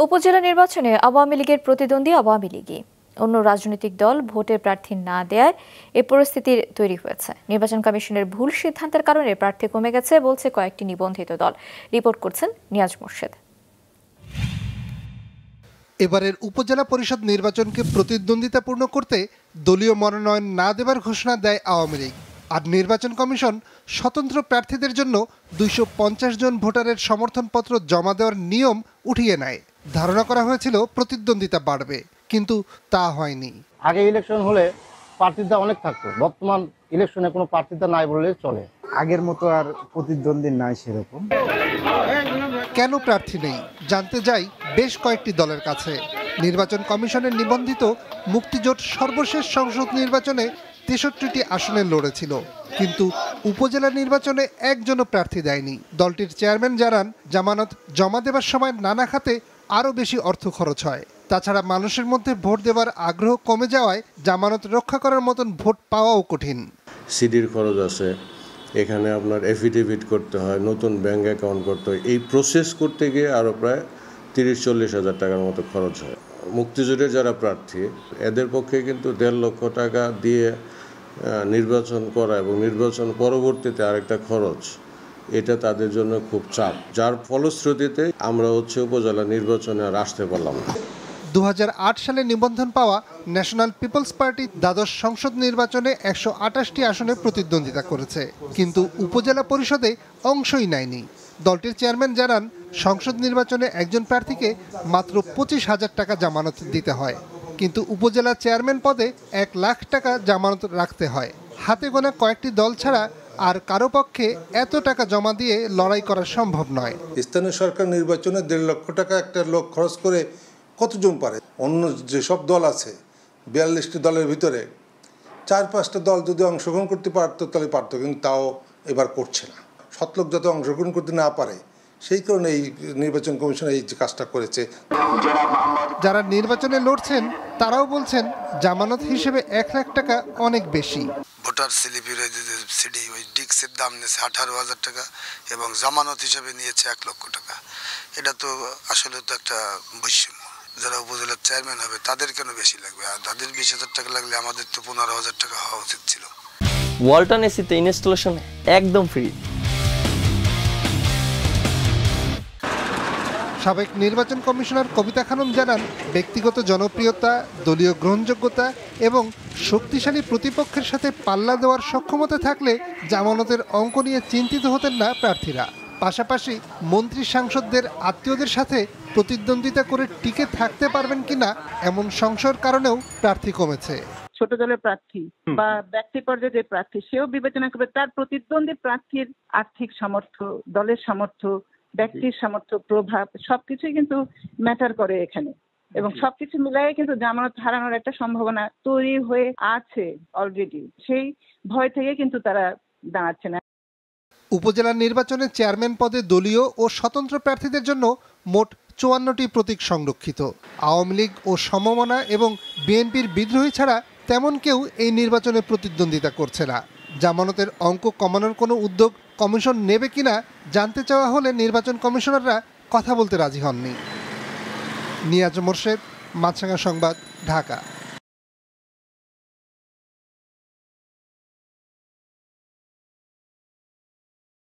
উপজেলা নির্বাচনে আওয়ামী লীগের প্রতিদ্বন্দ্বী আওয়ামী লীগই। অন্য রাজনৈতিক দল ভোটে প্রার্থী না দেয়ায় এ পরিস্থিতির তৈরি হয়েছে। নির্বাচন কমিশনের ভুল সিদ্ধান্তের কারণে প্রার্থী কমে গেছে বলছে কয়েকটি নিবন্ধিত দল। রিপোর্ট করছেন নিয়াজ মোর্শেদ। এবারের উপজেলা পরিষদ নির্বাচনকে প্রতিদ্বন্দ্বিতাপূর্ণ করতে দলীয় মনোনয়ন না দেবার ঘোষণা দেয় আওয়ামী লীগ। আর নির্বাচন কমিশন স্বতন্ত্র প্রার্থীদের জন্য 250 জন ভোটারের সমর্থনপত্র জমা দেওয়ার নিয়ম উঠিয়ে নেয়। ধারণা করা হয়েছিল প্রতিদ্বন্দ্বিতা বাড়বে, কিন্তু তা হয়নি। আগে ইলেকশন হলে প্রার্থীতা অনেক থাকতো, বর্তমান ইলেকশনে কোনো প্রার্থীতা নাই বললে চলে। আগের মতো আর প্রতিদ্বন্দ্বী নাই সেরকম। কেন প্রার্থী নেই জানতে যাই বেশ কয়েকটি দলের কাছে। নির্বাচন কমিশনের নিবন্ধিত মুক্তিজোট সর্বশেষ সংসদ নির্বাচনে 63টি আসনে লড়েছিল, কিন্তু উপজেলা নির্বাচনে একজনও প্রার্থী দেয়নি। দলটির চেয়ারম্যান জানান, জামানত জমা দেবার সময় নানা খাতে আরও বেশি অর্থ খরচ হয়। তাছাড়া মানুষের মধ্যে ভোট দেওয়ার আগ্রহ কমে যাওয়ায় জামানত রক্ষা করার মতন ভোট পাওয়াও কঠিন। সিডির খরচ আছে, এখানে আপনার এফিডেভিট করতে হয়, নতুন ব্যাংক অ্যাকাউন্ট করতে হয়। এই প্রসেস করতে গিয়ে আরও প্রায় 30-40 হাজার টাকার মতো খরচ হয়। মুক্তিজোটের যারা প্রার্থী এদের পক্ষে কিন্তু 1.5 লক্ষ টাকা দিয়ে নির্বাচন করা এবং নির্বাচন পরবর্তীতে আরেকটা খরচ, এটা তাদের জন্য খুব চাপ, যার ফলশ্রুতিতে আমরা উপজেলা নির্বাচনে আর আসতে পারলাম না। 2008 সালে নিবন্ধন পাওয়া ন্যাশনাল পিপলস পার্টি দ্বাদশ সংসদ নির্বাচনে 128টি আসনে প্রতিদ্বন্দ্বিতা করেছে, কিন্তু উপজেলা পরিষদে অংশই নেয়নি। দলটির চেয়ারম্যান জানান, সংসদ নির্বাচনে একজন প্রার্থীকে মাত্র 25,000 টাকা জামানত দিতে হয়, কিন্তু উপজেলা চেয়ারম্যান পদে 1 লাখ টাকা জামানত রাখতে হয়। হাতে গোনা কয়েকটি দল ছাড়া আর কারো পক্ষে এত টাকা জমা দিয়ে লড়াই করা সম্ভব নয়। স্থানীয় সরকার নির্বাচনে 1.5 লক্ষ টাকা একটা লোক খরচ করে কতজন পারে? অন্য যেসব দল আছে 42টি দলের ভিতরে 4-5টা দল যদি অংশগ্রহণ করতে পারতো তাহলে পারতো, কিন্তু তাও এবার করছে না। 7 লোক যাতে অংশগ্রহণ করতে না পারে সেই কারণে এই নির্বাচন কমিশন এই কাজটা করেছে। যারা নির্বাচনে লড়ছেন তারাও বলছেন জামানত হিসেবে 1 লাখ টাকা অনেক বেশি। ভোটার স্লিপের সিডি ওই ডিক্সের দাম নিয়েছে 18,000 টাকা এবং জামানত হিসেবে নিয়েছে 1 লক্ষ টাকা। এটা তো আসলে তো একটা বৈষম্য। যারা উপজেলার চেয়ারম্যান হবে তাদের কেন বেশি লাগবে, আর তাদের 20,000 টাকা লাগলে আমাদের তো 15,000 টাকা হওয়া উচিত ছিল। ওয়ালটন এসিতে ইনস্টলেশন একদম ফ্রি। সাবেক নির্বাচন কমিশনার কবিতা খানম জানান, ব্যক্তিগত জনপ্রিয়তা, দলীয় গ্রহণযোগ্যতা এবং শক্তিশালী প্রতিপক্ষের সাথে পাল্লা দেওয়ার সক্ষমতা থাকলে জামানতের অঙ্ক নিয়ে চিন্তিত হতেন না প্রার্থীরা। পাশাপাশি মন্ত্রী সাংসদদের আত্মীয়দের সাথে প্রতিদ্বন্দ্বিতা করে টিকে থাকতে পারবেন কিনা এমন সংশয়ের কারণেও প্রার্থী কমেছে। ছোট দলের প্রার্থী বা ব্যক্তি পর্যায়ে যে প্রার্থী সেও বিবেচনা করবে তার প্রতিদ্বন্দ্বী প্রার্থীর আর্থিক সামর্থ্য, দলের সামর্থ্য, ব্যক্তির সামর্থ্য, প্রভাব সবকিছুই কিন্তু ম্যাটার করে এখানে, এবং সবকিছু মিলাই কিন্তু জামানত হারানোর একটা সম্ভাবনা তৈরি হয়ে আছে অলরেডি। সেই ভয় থেকে কিন্তু তারা দাঁড়াচ্ছে না। উপজেলা নির্বাচনে চেয়ারম্যান পদে দলীয় ও স্বতন্ত্র প্রার্থীদের জন্য মোট 54টি প্রতীক সংরক্ষিত। আওয়ামী লীগ ও সমমনা এবং বিএনপির বিদ্রোহী ছাড়া তেমন কেউ এই নির্বাচনে প্রতিদ্বন্দ্বিতা করছে না। জামানতের অঙ্ক কমানোর কোনো উদ্যোগ কমিশন নেবে কিনা জানতে চাওয়া হলে নির্বাচন কমিশনাররা কথা বলতে রাজি হননি। নিয়াজ মোর্শেদ, মাছরাঙা সংবাদ, ঢাকা।